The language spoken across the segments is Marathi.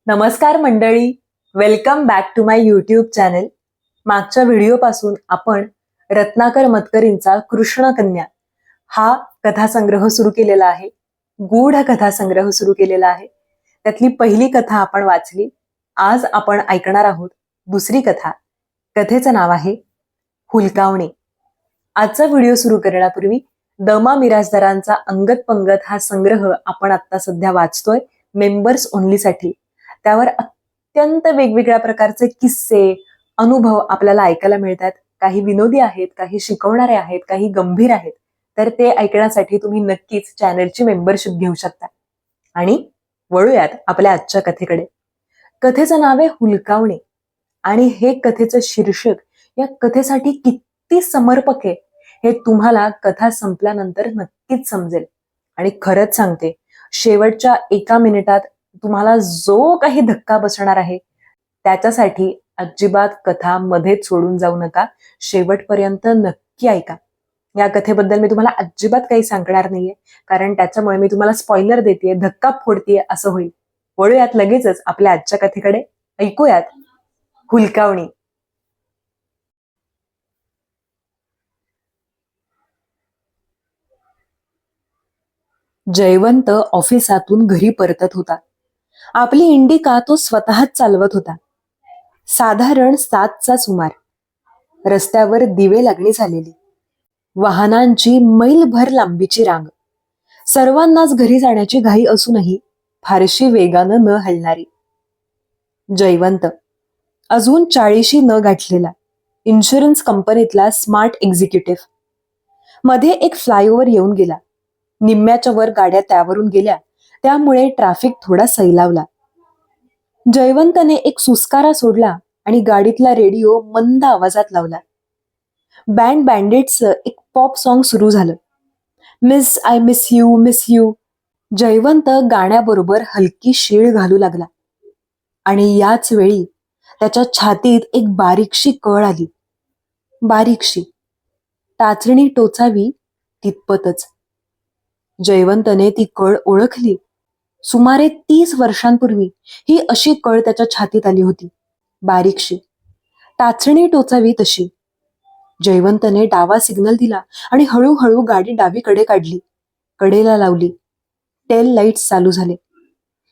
नमस्कार मंडळी, welcome back to my YouTube channel. मागच्या व्हिडिओपासून आपण रत्नाकर मतकरींचा कृष्णकन्या हा कथासंग्रह सुरू केलेला आहे. गूढ कथासंग्रह सुरू केलेला आहे. त्यातली पहिली कथा आपण वाचली. आज आपण ऐकणार आहोत दुसरी कथा. कथेचं नाव आहे हुलकावणे. आजचा व्हिडिओ सुरू करण्यापूर्वी दमा मिराजदारांचा अंगत पंगत हा संग्रह आपण आता सध्या वाचतोय मेंबर्स ओनलीसाठी. त्यावर अत्यंत वेगवेगळ्या प्रकारचे किस्से, अनुभव आपल्याला ऐकायला मिळतात. काही विनोदी आहेत, काही शिकवणारे आहेत, काही गंभीर आहेत. तर ते ऐकण्यासाठी तुम्ही नक्कीच चॅनलची मेंबरशिप घेऊ शकता. आणि वळूयात आपल्या आजच्या कथेकडे. कथेचं नाव आहे हुलकावणे आणि हे कथेचं शीर्षक या कथेसाठी किती समर्पक आहे हे तुम्हाला कथा संपल्यानंतर नक्कीच समजेल. आणि खरंच सांगते, शेवटच्या 1 मिनिटात तुम्हाला जो काही धक्का बसणार आहे त्याच्यासाठी अजिबात कथा मध्येच सोडून जाऊ नका. शेवटपर्यंत नक्की ऐका. या कथेबद्दल मी तुम्हाला अजिबात काही सांगणार नाहीये, कारण त्याच्यामुळे मी तुम्हाला स्पॉइलर देतेय, धक्का फोडतेय असं होईल. वळूयात लगेचच आपल्या आजच्या कथेकडे. ऐकूयात हुलकावणी. जयवंत ऑफिसातून घरी परतत होता. आपली इंडिका तो स्वतःच चालवत होता. साधारण 7चा सुमार. रस्त्यावर दिवे लागणी झालेली, वाहनांची मैलभर लांबीची रांग. सर्वांनाच घरी जाण्याची घाई असूनही फारशी वेगानं न हलणारी. जयवंत अजून 40शी न गाठलेला, इन्शुरन्स कंपनीतला स्मार्ट एक्झिक्युटिव्ह. मध्ये एक फ्लायओव्हर येऊन गेला. निम्म्याच्या वर गाड्या त्यावरून गेल्या, त्यामुळे ट्रॅफिक थोडा सैलावला. जयवंतने एक सुस्कारा सोडला आणि गाडीतला रेडिओ मंद आवाजात लावला. बँड बँडेटचं एक पॉप सॉन्ग सुरू झालं. Miss I miss you miss you. Jaywant गाण्याबरोबर हलकी शीळ घालू लागला आणि याच वेळी त्याच्या छातीत एक बारीकशी कळ आली. बारीकशी, टाचणी टोचावी तितपतच. जयवंतने ती कळ ओळखली. सुमारे 30 वर्षांपूर्वी ही अशी कळ त्याच्या छातीत आली होती. बारीकशी, टाचणी टोचावी तशी. जयवंतने डावा सिग्नल दिला आणि हळूहळू गाडी डावीकडे काढली. कडेला लावली. टेल लाईट्स चालू झाले.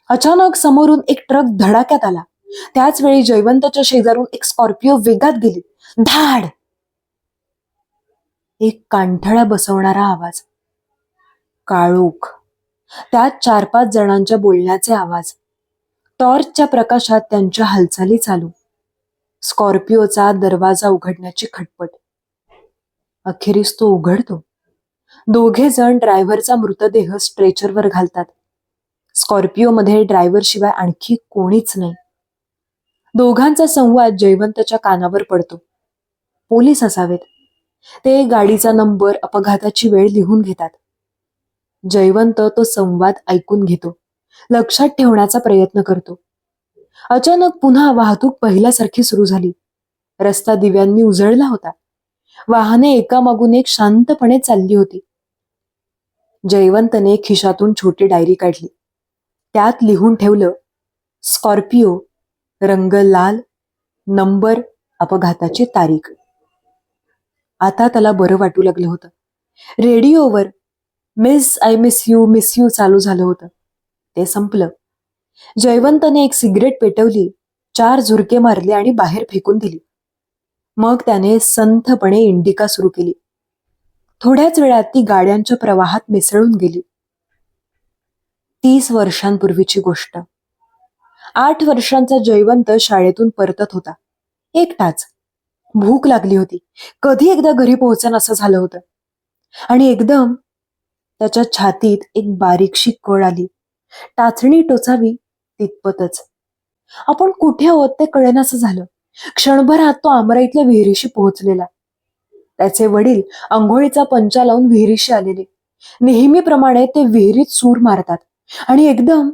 अचानक समोरून एक ट्रक धडाक्यात आला. त्याच वेळी जयवंतच्या शेजारून एक स्कॉर्पिओ वेगात गेली. धाड! एक कानठळा बसवणारा आवाज. काळोख. त्यात 4-5 जणांच्या बोलण्याचे आवाज. टॉर्चच्या प्रकाशात त्यांच्या हालचाली चालू. स्कॉर्पिओचा दरवाजा उघडण्याची खटपट. अखेरीस तो उघडतो. 2घे जण ड्रायव्हरचा मृतदेह स्ट्रेचरवर घालतात. स्कॉर्पिओमध्ये ड्रायव्हर शिवाय आणखी कोणीच नाही. दोघांचा संवाद जयवंतच्या कानावर पडतो. पोलीस असावेत. ते गाडीचा नंबर, अपघाताची वेळ लिहून घेतात. जयवंत तो संवाद ऐकून घेतो. लक्षात ठेवण्याचा प्रयत्न करतो. अचानक पुन्हा वाहतूक पहिल्यासारखी सुरू झाली. रस्ता दिव्यांनी उजळला होता. वाहने एकामागून एक शांतपणे चालली होती. जयवंतने खिशातून छोटी डायरी काढली. त्यात लिहून ठेवलं, स्कॉर्पिओ, रंग लाल, नंबर, अपघाताची तारीख. आता त्याला बरं वाटू लागलं होतं. रेडिओवर मिस आय मिस यू चालू झालं होतं. ते संपलं. जयवंतने एक सिगरेट पेटवली, 4 झुरके मारले आणि बाहेर फेकून दिली. मग त्याने संथपणे इंडिका सुरू केली. थोड्याच वेळात ती गाड्यांच्या प्रवाहात मिसळून गेली. 30 वर्षांपूर्वीची गोष्ट. 8 वर्षांचा जयवंत शाळेतून परतत होता. एकटाच. भूक लागली होती. कधी एकदा घरी पोहोचन असं झालं होतं. आणि एकदम त्याच्या छातीत एक बारीकशी कळ आली. टाचणी टोचावी तितपतच. आपण कुठे आहोत ते कळेनासं झालं. क्षणभरात तो आमराईतल्या विहिरीशी पोहोचलेला. त्याचे वडील आंघोळीचा पंचा लावून विहिरीशी आलेले. नेहमीप्रमाणे ते विहिरीत सूर मारतात आणि एकदम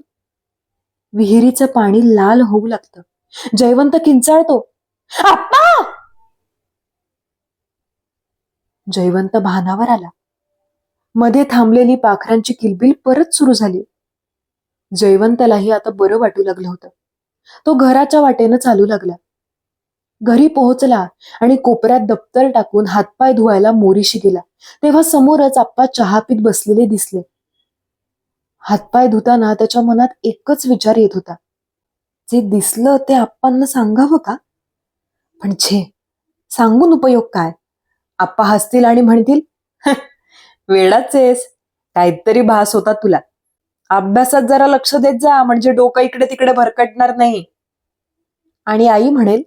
विहिरीचं पाणी लाल होऊ लागतं. जयवंत किंचाळतो, आप्पा! जयवंत भानावर आला. मध्ये थांबलेली पाखरांची किलबिल परत सुरू झाली. जयवंतलाही आता बरं वाटू लागलं होतं. तो घराच्या वाटेनं चालू लागला. घरी पोहोचला आणि कोपऱ्यात दप्तर टाकून हातपाय धुवायला मोरीशी गेला तेव्हा समोरच आप्पा चहा पीत बसलेले दिसले. हातपाय धुताना त्याच्या मनात एकच विचार येत होता, जे दिसलं ते आप्पांना सांगावं का? पण छे, सांगून उपयोग काय? आप्पा हसतील आणि म्हणतील, वेडाच आहेस, काहीतरी भास होता तुला. अभ्यासात जरा लक्ष देत जा, म्हणजे डोकं इकडे तिकडे भरकटणार नाही. आणि आई म्हणेल,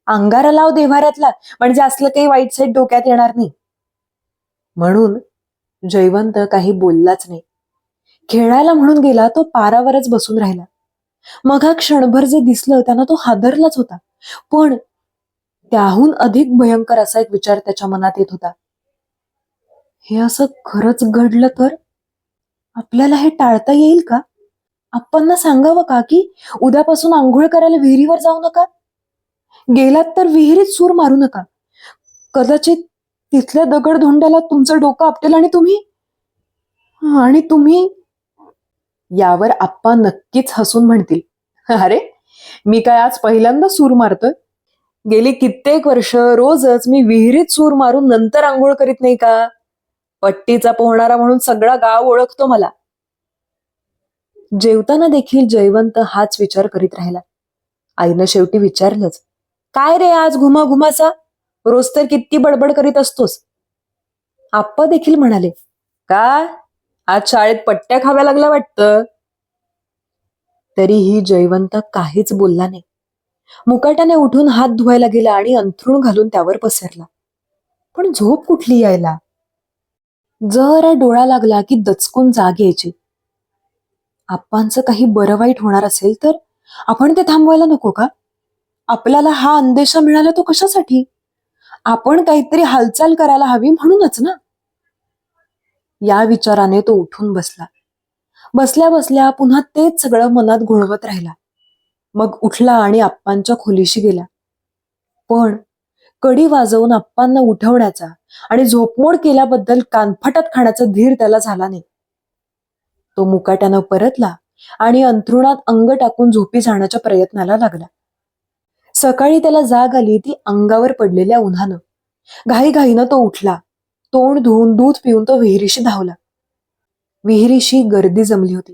अंगारा लाव देव्हाऱ्यातला, म्हणजे असलं काही वाईट साईड डोक्यात येणार नाही. म्हणून जयवंत काही बोललाच नाही. खेळायला म्हणून गेला तो पारावरच बसून राहिला. मग हा क्षणभर जे दिसलं त्यानं तो हादरलाच होता. पण त्याहून अधिक भयंकर असा एक विचार त्याच्या मनात येत होता, हे असं खरंच घडलं तर आपल्याला हे टाळता येईल का? आप्पांना सांगावं का की उद्यापासून आंघोळ करायला विहिरीवर जाऊ नका? गेलात तर विहिरीत सूर मारू नका. कदाचित तिथल्या दगडधोंड्याला तुमचं डोकं आपटेल आणि तुम्ही यावर आप्पा नक्कीच हसून म्हणतील, अरे मी काय आज पहिल्यांदा सूर मारतोय? गेली कित्येक वर्ष रोजच मी विहिरीत सूर मारून नंतर आंघोळ करीत नाही का? पट्टीचा पोहणारा म्हणून सगळा गाव ओळखतो मला. जेवताना देखील जयवंत हाच विचार करीत राहिला. आईनं शेवटी विचारलंच, काय रे आज घुमाघुमाचा? रोज तर किती बडबड करीत असतोस. आप्पा देखील म्हणाले, का आज शाळेत पट्ट्या खाव्या लागल्या वाटतं? तरीही जयवंत काहीच बोलला नाही. मुकाट्याने उठून हात धुवायला गेला आणि अंथरूण घालून त्यावर पसरला. पण झोप कुठली यायला? जरा डोळा लागला की दचकून जाग यायची. आप्पांचं काही बरं वाईट होणार असेल तर आपण ते थांबवायला नको का? आपल्याला हा अंदेशा मिळाला तो कशासाठी? आपण काहीतरी हालचाल करायला हवी म्हणूनच ना. या विचाराने तो उठून बसला. बसल्या बसल्या पुन्हा तेच सगळं मनात घोळवत राहिला. मग उठला आणि आप्पांच्या खोलीशी गेला. पण कडी वाजवून आप्पांना उठवण्याचा आणि झोपमोड केल्याबद्दल कानफटात खाण्याचा धीर त्याला झाला नाही. तो मुकाट्यानं परतला आणि अंथरुणात अंग टाकून झोपी जाण्याच्या प्रयत्नाला लागला. सकाळी त्याला जाग आली ती अंगावर पडलेल्या उन्हानं. घाईघाईनं तो उठला. तोंड धुवून दूध पिऊन तो विहिरीशी धावला. विहिरीशी गर्दी जमली होती.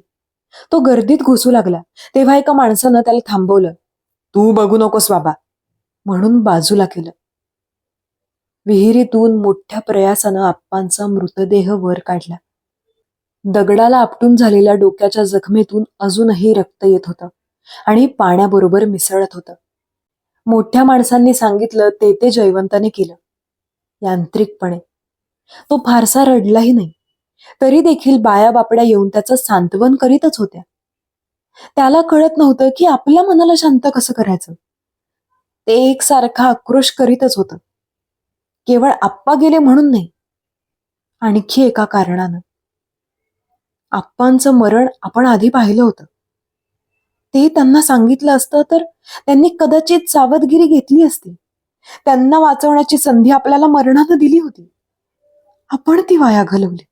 तो गर्दीत घुसू लागला तेव्हा एका माणसानं त्याला थांबवलं. तू बघू नकोस बाबा, म्हणून बाजूला केलं. विहिरीतून मोठ्या प्रयासानं आप्पांचा मृतदेह वर काढला. दगडाला आपटून झालेल्या डोक्याच्या जखमेतून अजूनही रक्त येत होतं आणि पाण्याबरोबर मिसळत होतं. मोठ्या माणसांनी सांगितलं ते जयवंताने केलं, यांत्रिकपणे. तो फारसा रडलाही नाही. तरी देखील बाया बापड्या येऊन त्याचं सांत्वन करीतच होत्या. त्याला कळत नव्हतं की आपल्या मनाला शांत कसं करायचं. ते एकसारखा आक्रोश करीतच होतं. केवळ आप्पा गेले म्हणून नाही, आणखी एका कारणानं. आप्पांचं मरण आपण आधी पाहिलं होतं. ते त्यांना सांगितलं असतं तर त्यांनी कदाचित सावधगिरी घेतली असती. त्यांना वाचवण्याची संधी आपल्याला मरणानं दिली होती. आपण ती वाया घालवली.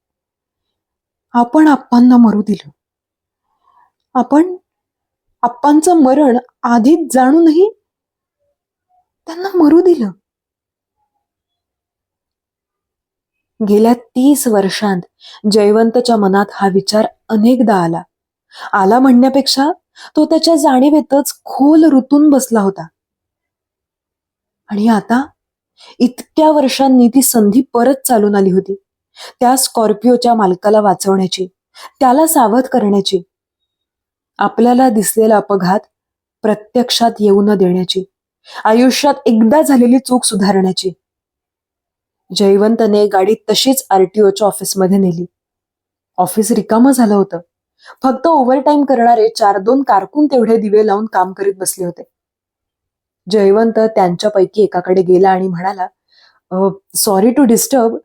आपण आप्पांना मरू दिलं. आपण आप्पांचं मरण आधीच जाणूनही त्यांना मरू दिलं. गेल्या 30 वर्षांत जयवंतच्या मनात हा विचार अनेकदा आला म्हणण्यापेक्षा तो त्याच्या जाणीवेतच खोल रुतून बसला होता. आणि आता इतक्या वर्षांनी ती संधी परत चालून आली होती. त्या स्कॉर्पिओच्या मालकाला वाचवण्याची, त्याला सावध करण्याची, आपल्याला दिसलेला अपघात प्रत्यक्षात येऊ न देण्याची, आयुष्यात एकदा झालेली चूक सुधारण्याची. जयवंतने गाडी तशीच आरटीओच्या ऑफिसमध्ये नेली. ऑफिस रिकामं झालं होतं. फक्त ओव्हरटाईम करणारे 4-2 कारकून तेवढे दिवे लावून काम करीत बसले होते. जयवंत त्यांच्यापैकी एकाकडे गेला आणि म्हणाला, सॉरी टू डिस्टर्ब,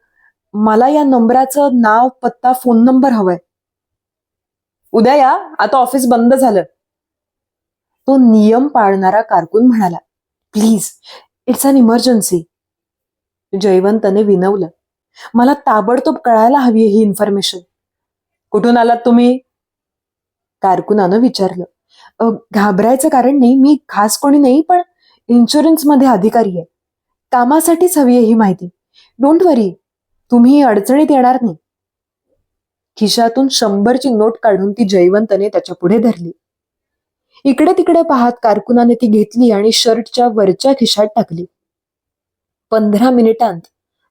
मला या नंबराचं नाव, पत्ता, फोन नंबर हवाय. उद्या या, आता ऑफिस बंद झालं. तो नियम पाळणारा कारकून म्हणाला, प्लीज, इट्स अन इमर्जन्सी. जयवंतने विनवलं, मला ताबडतोब कळायला हवी ही इन्फॉर्मेशन. कुठून आलात तुम्ही? कारकुनानं विचारलं. घाबरायचं कारण नाही, मी खास कोणी नाही, पण इन्शुरन्स मध्ये अधिकारी आहे. कामासाठीच हवी आहे ही माहिती. डोंट वरी, तुम्ही अडचणीत येणार नाही. खिशातून 100ची नोट काढून ती जयवंतने त्याच्या पुढे धरली. इकडे तिकडे पाहत कारकुनाने ती घेतली आणि शर्टच्या वरच्या खिशात टाकली. 15 मिनिटांत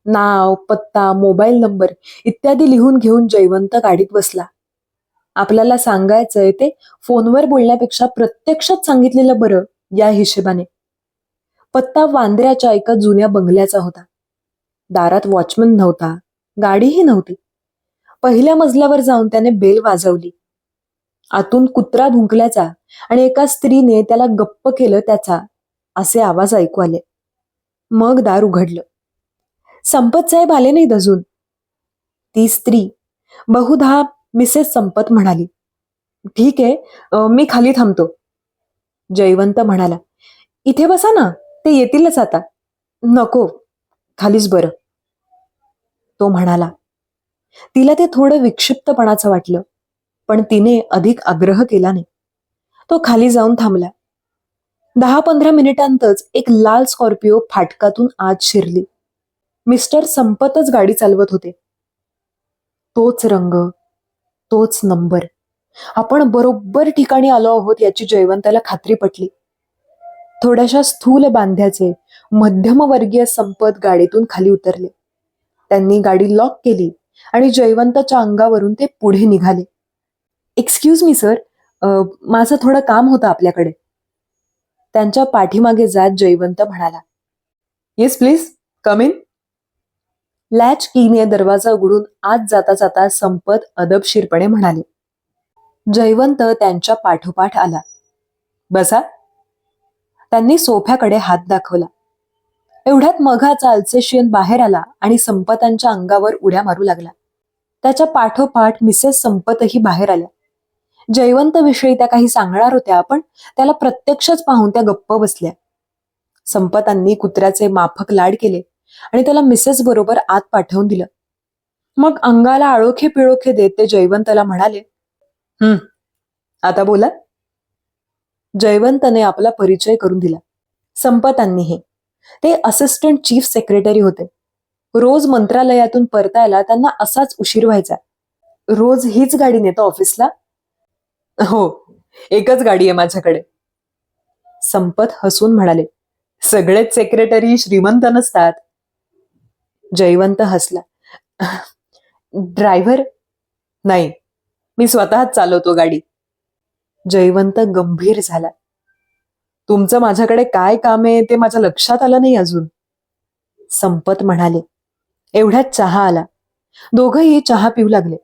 नाव, पत्ता, मोबाईल नंबर इत्यादी लिहून घेऊन जयवंत गाडीत बसला. आपल्याला सांगायचंय ते फोनवर बोलण्यापेक्षा प्रत्यक्षात सांगितलेलं बरं या हिशेबाने. पत्ता वांद्र्याच्या एका जुन्या बंगल्याचा होता. दारात वॉचमन नव्हता, गाडीही नव्हती. पहिल्या मजल्यावर जाऊन त्याने बेल वाजवली. आतून कुत्रा भुंकल्याचा आणि एका स्त्रीने त्याला गप्प केलं त्याचा असे आवाज ऐकू आले. मग दार उघडलं. संपत साहेब आले नाहीत अजून. ती स्त्री, बहुधा मिसेस संपत, म्हणाली. ठीक आहे, मी खाली थांबतो. जयवंत म्हणाला. इथे बसा ना, ते येतीलच आता. नको, खालीच बरं, तो म्हणाला. तिला ते थोडं विक्षिप्तपणाचं वाटलं, पण तिने अधिक आग्रह केला नाही. तो खाली जाऊन थांबला. 10-15 मिनिटांतच एक लाल स्कॉर्पिओ फाटकातून आत शिरली. मिस्टर संपतच गाडी चालवत होते. तोच रंग, तोच नंबर. आपण बरोबर ठिकाणी आलो आहोत याची जयवंताला खात्री पटली. थोड्याशा स्थूल बांध्याचे मध्यमवर्गीय संपत गाडीतून खाली उतरले. त्यांनी गाडी लॉक केली आणि जयवंताच्या अंगावरून ते पुढे निघाले. एक्सक्यूज मी सर, माझं थोडं काम होतं आपल्याकडे. त्यांच्या पाठीमागे जात जयवंत म्हणाला. Yes please, come in. Latch कीने दरवाजा उघडून आत जाता जाता संपत अदबशीरपणे म्हणाले. जयवंत त्यांच्या पाठोपाठ आला. बसा. त्यांनी सोफ्याकडे हात दाखवला. एवढ्यात मघाचा अल्सेशियन बाहेर आला आणि संपतांच्या अंगावर उड्या मारू लागला. त्याच्या पाठोपाठ मिसेस संपतही बाहेर आल्या. जयवंत विषयी त्या काही सांगणार होत्या, पण त्याला प्रत्यक्षच पाहून त्या गप्प बसल्या. संपतांनी कुत्र्याचे माफक लाड केले आणि त्याला मिसेस बरोबर आत पाठवून दिलं. मग अंगाला आळोखे पिळोखे देत ते जयवंतला म्हणाले. आता बोला. जयवंतने आपला परिचय करून दिला. संपतांनीही. ते असिस्टंट चीफ सेक्रेटरी होते. रोज मंत्रालयातून परतायला त्यांना असाच उशीर व्हायचा. रोज हीच गाडी नेतो ऑफिसला? हो, एकच गाडी आहे माझ्याकडे. संपत हसून म्हणाले. सगळेच सेक्रेटरी श्रीमंत नसतात. जयवंत हसला. ड्रायव्हर? नाही, मी स्वतःच चालवतो गाडी. जयवंत गंभीर झाला. तुमचं माझ्याकडे काय काम आहे ते माझ्या लक्षात आलं नाही अजून. संपत म्हणाले. एवढ्यात चहा आला. दोघंही चहा पिऊ लागले.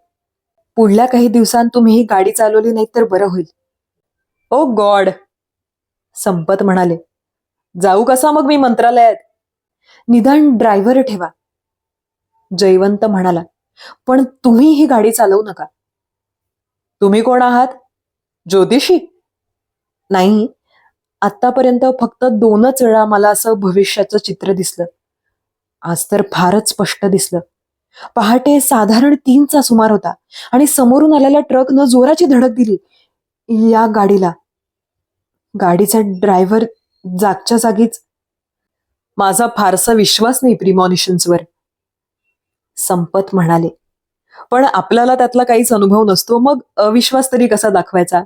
पुढल्या काही दिवसांत तुम्ही ही गाडी चालवली नाही तर बरं होईल. ओ गॉड, संपत म्हणाले. जाऊ कसा मग मी मंत्रालयात? निदान ड्रायव्हर ठेवा. जयवंत म्हणाला. पण तुम्ही ही गाडी चालवू नका. तुम्ही कोण आहात? ज्योतिषी? नाही, आतापर्यंत फक्त 2च वेळा मला असं भविष्याचं चित्र दिसलं. आज तर फारच स्पष्ट दिसलं. पहाटे साधारण 3चा सुमार होता आणि समोरून आलेल्या ट्रकनं जोराची धडक दिली या गाडीला. गाडीचा ड्रायव्हर जागच्या जागीच. माझा फारसा विश्वास नाही प्रिमॉनिशन्सवर, संपत म्हणाले. पण आपल्याला त्यातला काहीच अनुभव नसतो, मग अविश्वास तरी कसा दाखवायचा?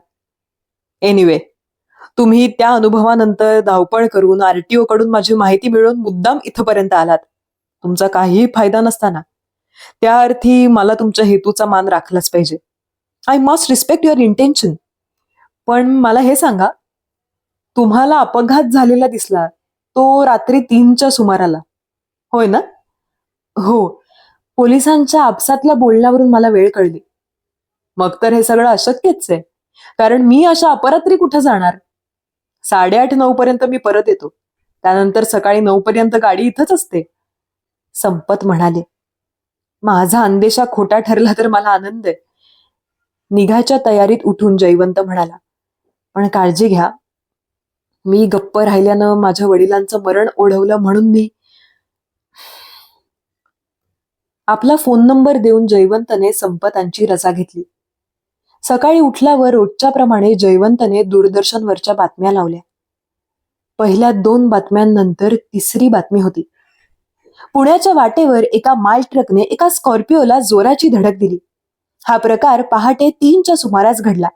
एनिवे, तुम्ही त्या अनुभवानंतर धावपळ करून आरटीओ कडून माझी माहिती मिळवून मुद्दाम इथपर्यंत आलात. तुमचा काहीही फायदा नसताना. त्या अर्थी मला तुमच्या हेतूचा मान राखलाच पाहिजे. I must respect your intention. पण मला हे सांगा, तुम्हाला अपघात झालेला दिसला तो रात्री 3च्या सुमाराला, होय ना? हो, पोलिसांच्या आपसातल्या बोलण्यावरून मला वेळ कळली. मग तर हे सगळं अशक्यच आहे, कारण मी अशा अपरात्री कुठं जाणार? 8:30-9 पर्यंत मी परत येतो. त्यानंतर सकाळी 9 पर्यंत गाडी इथंच असते. संपत म्हणाले. माझा अंदेशा खोटा ठरला तर मला आनंद आहे. निघायच्या तयारीत उठून जयवंत म्हणाला. पण काळजी घ्या, मी गप्प राहिल्यानं माझ्या वडिलांचं मरण ओढवलं म्हणून मी. आपला फोन नंबर देऊन जयवंतने संपतांची रजा घेतली. सकाळी उठल्यावर रोजच्या प्रमाणे जयवंतने दूरदर्शनवरच्या बातम्या लावल्या. पहिल्या 2 बातम्यांनंतर तिसरी बातमी होती. पुण्याच्या वाटेवर एका माल ट्रकने एका स्कॉर्पिओला जोराची धडक दिली. हा प्रकार पहाटे 3च्या सुमारास घडला.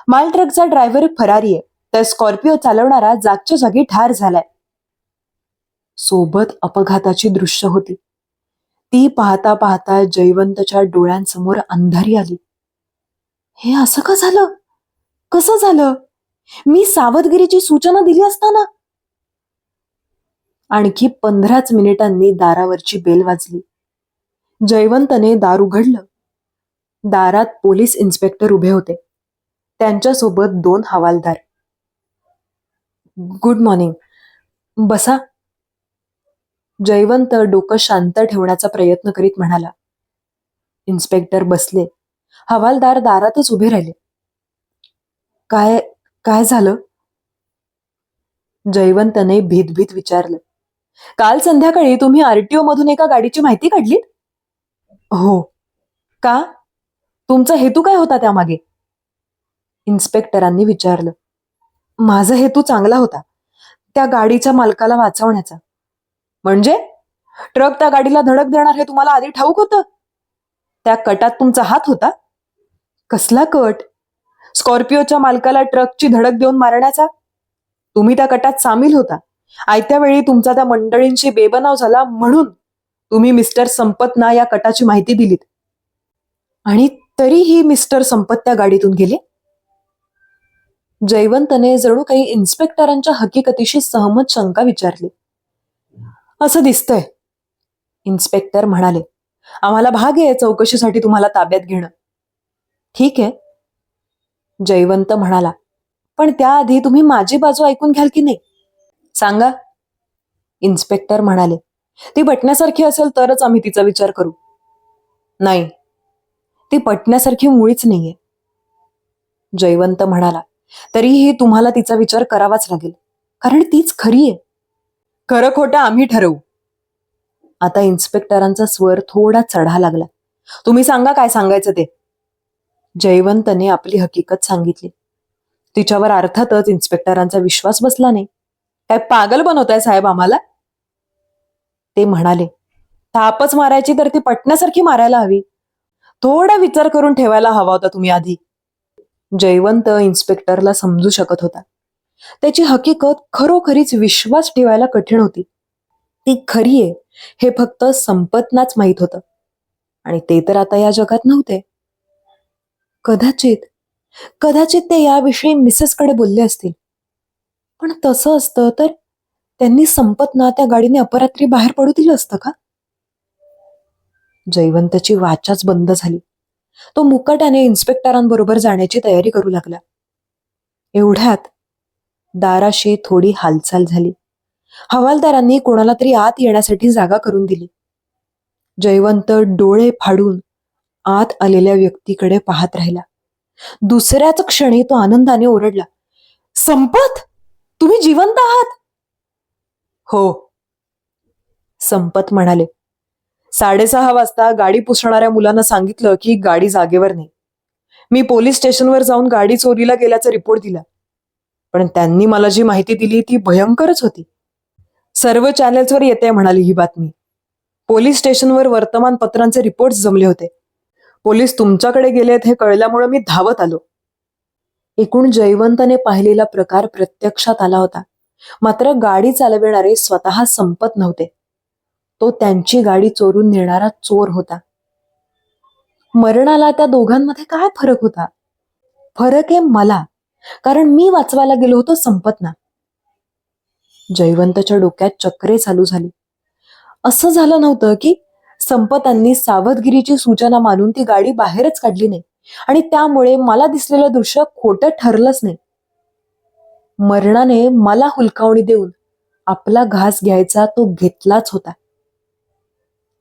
माल ट्रकचा ड्रायव्हर फरारी आहे, तर स्कॉर्पिओ चालवणारा जागच्या जागी ठार झालाय. सोबत अपघाताची दृश्य होती. ती पाहता पाहता जयवंतच्या डोळ्यांसमोर अंधारी आली. हे असं का झालं? कसं झालं? मी सावधगिरीची सूचना दिली असताना. आणखी 15च मिनिटांनी दारावरची बेल वाजली. जयवंतने दार उघडलं. दारात पोलीस इन्स्पेक्टर उभे होते. त्यांच्यासोबत 2 हवालदार. गुड मॉर्निंग, बसा. जयवंत डोकं शांत ठेवण्याचा प्रयत्न करीत म्हणाला. इन्स्पेक्टर बसले. हवालदार दारातच उभे राहिले. काय काय झालं? जयवंतने भीत विचारलं. काल संध्याकाळी तुम्ही आरटीओ मधून एका गाडीची माहिती काढली? हो. का? तुमचा हेतू काय होता त्यामागे? इन्स्पेक्टरांनी विचारलं. माझा हेतू चांगला होता, त्या गाडीच्या मालकाला वाचवण्याचा. म्हणजे ट्रक त्या गाडीला धडक देणार हे तुम्हाला आधी ठाऊक होतं? त्या कटात तुमचा हात होता? कसला कट? स्कॉर्पिओच्या मालकाला ट्रकची धडक देऊन मारण्याचा? तुम्ही त्या कटात सामील होता. आयत्या वेळी तुमचा त्या मंडळींशी बेबनाव झाला म्हणून तुम्ही मिस्टर संपतना या कटाची माहिती दिलीत. आणि तरीही मिस्टर संपत त्या गाडीतून गेले? जयवंतने जणू काही इन्स्पेक्टरांच्या हकीकतीशी सहमत शंका विचारली. असं दिसतंय, इन्स्पेक्टर म्हणाले. आम्हाला भाग आहे चौकशीसाठी तुम्हाला ताब्यात घेणं. ठीक आहे, जयवंत म्हणाला. पण त्याआधी तुम्ही माझी बाजू ऐकून घ्याल की नाही? सांगा, इन्स्पेक्टर म्हणाले. ती पटण्यासारखी असेल तरच आम्ही तिचा विचार करू. नाही, ती पटण्यासारखी मुळीच नाहीये, जयवंत म्हणाला. तरीही तुम्हाला तिचा विचार करावाच लागेल, कारण तीच खरी आहे. खरं खोटं आम्ही ठरवू. आता इन्स्पेक्टरांचा स्वर थोडा चढा लागला. तुम्ही सांगा काय सांगायचं ते. जयवंतने आपली हकीकत सांगितली. तिच्यावर अर्थातच इन्स्पेक्टरांचा विश्वास बसला नाही. काय पागल बनवताय साहेब आम्हाला? ते म्हणाले. थापच मारायची तर ती पटण्यासारखी मारायला हवी. थोडा विचार करून ठेवायला हवा होता तुम्ही आधी. जयवंत इन्स्पेक्टरला समजू शकत होता. त्याची हकीकत खरोखरीच विश्वास ठेवायला कठीण होती. ती खरी आहे हे फक्त संपतनाच माहीत होतं, आणि ते तर आता या जगात नव्हते. कदाचित ते याविषयी मिसेसकडे बोलले असतील. पण तसं असतं तर त्यांनी संपतना त्या गाडीने अपरात्री बाहेर पडू दिलं असतं का? जयवंतची वाचाच बंद झाली. तो मुकाट्याने इन्स्पेक्टरांबरोबर जाण्याची तयारी करू लागला. एवढ्यात दाराशी थोडी हालचाल झाली. हवालदारांनी कोणाला तरी आत येण्यासाठी जागा करून दिली. जयवंत डोळे फाडून आत आलेल्या व्यक्तीकडे पाहत राहिला. दुसऱ्याच क्षणी तो आनंदाने ओरडला. संपत, तुम्ही जिवंत आहात? हो, संपत म्हणाले. 6:30 वाजता गाडी पुसणाऱ्या मुलांना सांगितलं की गाडी जागेवर नाही. मी पोलीस स्टेशनवर जाऊन गाडी चोरीला गेल्याचा रिपोर्ट दिला. पण त्यांनी मला जी माहिती दिली ती भयंकरच होती. सर्व चॅनेल्सवर येते म्हणाली ही बातमी. पोलीस स्टेशनवर वर्तमानपत्रांचे रिपोर्ट्स जमले होते. पोलीस तुमच्याकडे गेलेत हे कळल्यामुळे मी धावत आलो. एकूण जयवंतने पाहिलेला प्रकार प्रत्यक्षात आला होता. मात्र गाडी चालविणारे स्वतः संपत नव्हते. तो त्यांची गाडी चोरून नेणारा चोर होता. मरणाला त्या दोघांमध्ये काय फरक होता? फरक आहे मला, कारण मी वाचवायला गेलो होतो संपतना. जयवंतच्या डोक्यात चक्रे चालू झाली. असं झालं नव्हतं की संपतांनी सावधगिरीची सूचना मानून ती गाडी बाहेरच काढली नाही आणि त्यामुळे मला दिसलेलं दृश्य खोटं ठरलंच नाही. मरणाने मला हुलकावणी देऊन आपला घास घ्यायचा तो घेतलाच होता.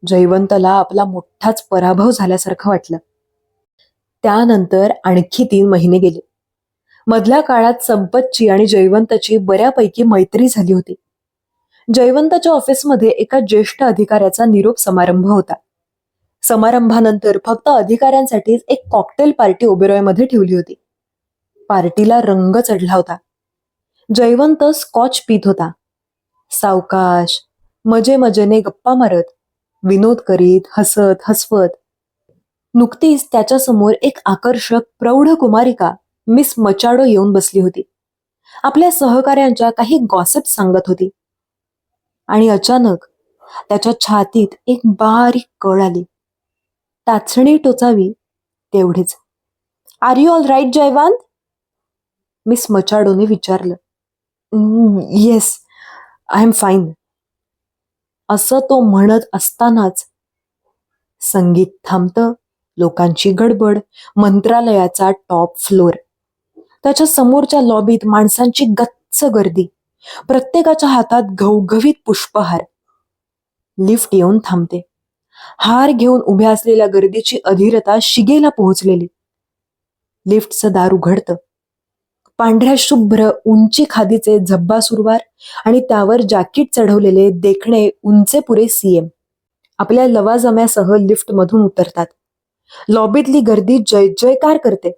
जयवंतला आपला मोठाच पराभव झाल्यासारखं वाटलं. त्यानंतर आणखी 3 महिने गेले. मधल्या काळात संपतची आणि जयवंतची बऱ्यापैकी मैत्री झाली होती. जयवंतच्या ऑफिसमध्ये एका ज्येष्ठ अधिकाऱ्याचा निरोप समारंभ होता. समारंभानंतर फक्त अधिकाऱ्यांसाठीच एक कॉकटेल पार्टी ओबेरॉयमध्ये ठेवली होती. पार्टीला रंग चढला होता. जयवंत स्कॉच पीत होता. सावकाश, मजेने गप्पा मारत, विनोद करीत, हसत हसवत. नुकतीच त्याच्यासमोर एक आकर्षक प्रौढ कुमारिका मिस मचाडो येऊन बसली होती. आपल्या सहकाऱ्यांच्या काही गॉसिप सांगत होती. आणि अचानक त्याच्या छातीत एक बारीक कळ आली. टाचणी टोचावी तेवढीच. Are you all right Jaywant? Miss मचाडोने विचारलं. येस, आय एम फाईन, असं तो म्हणत असतानाच संगीत थांबतं, लोकांची गडबड, मंत्रालयाचा टॉप फ्लोर. त्याच्या समोरच्या लॉबीत माणसांची गच्च गर्दी, प्रत्येकाच्या हातात घवघवीत पुष्पहार. लिफ्ट येऊन थांबते. हार घेऊन उभ्या असलेल्या गर्दीची अधीरता शिगेला पोहोचलेली. लिफ्टचं दार उघडतं. पांढऱ्या शुभ्र उंची खादीचे झब्बा सुरवार आणि त्यावर जॅकेट चढवलेले देखणे उंचेपुरे सीएम आपल्या लवाजम्यासह लिफ्टमधून उतरतात. लॉबीतली गर्दी जय जयकार करते.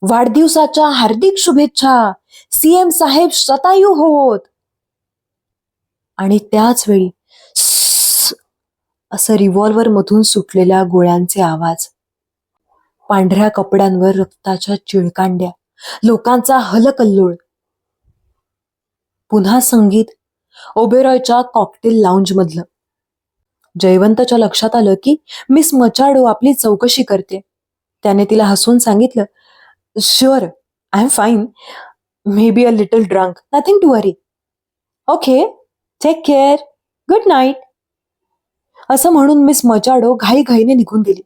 वाढदिवसाच्या हार्दिक शुभेच्छा, सीएम साहेब शतायू होत. आणि त्याच वेळी असं रिव्हॉल्वर मधून सुटलेल्या गोळ्यांचे आवाज. पांढऱ्या कपड्यांवर रक्ताच्या चिळकांड्या, लोकांचा हलकल्लोळ. पुन्हा संगीत ओबेरॉयच्या कॉकटेल लाउंज मधलं. जयवंतच्या लक्षात आलं की मिस मचाडो आपली चौकशी करते. त्याने तिला हसून सांगितलं, sure, I am fine, maybe a little drunk, nothing to worry. Okay, take care, good night. असं म्हणून मिस मचाडो घाईघाईने निघून गेली.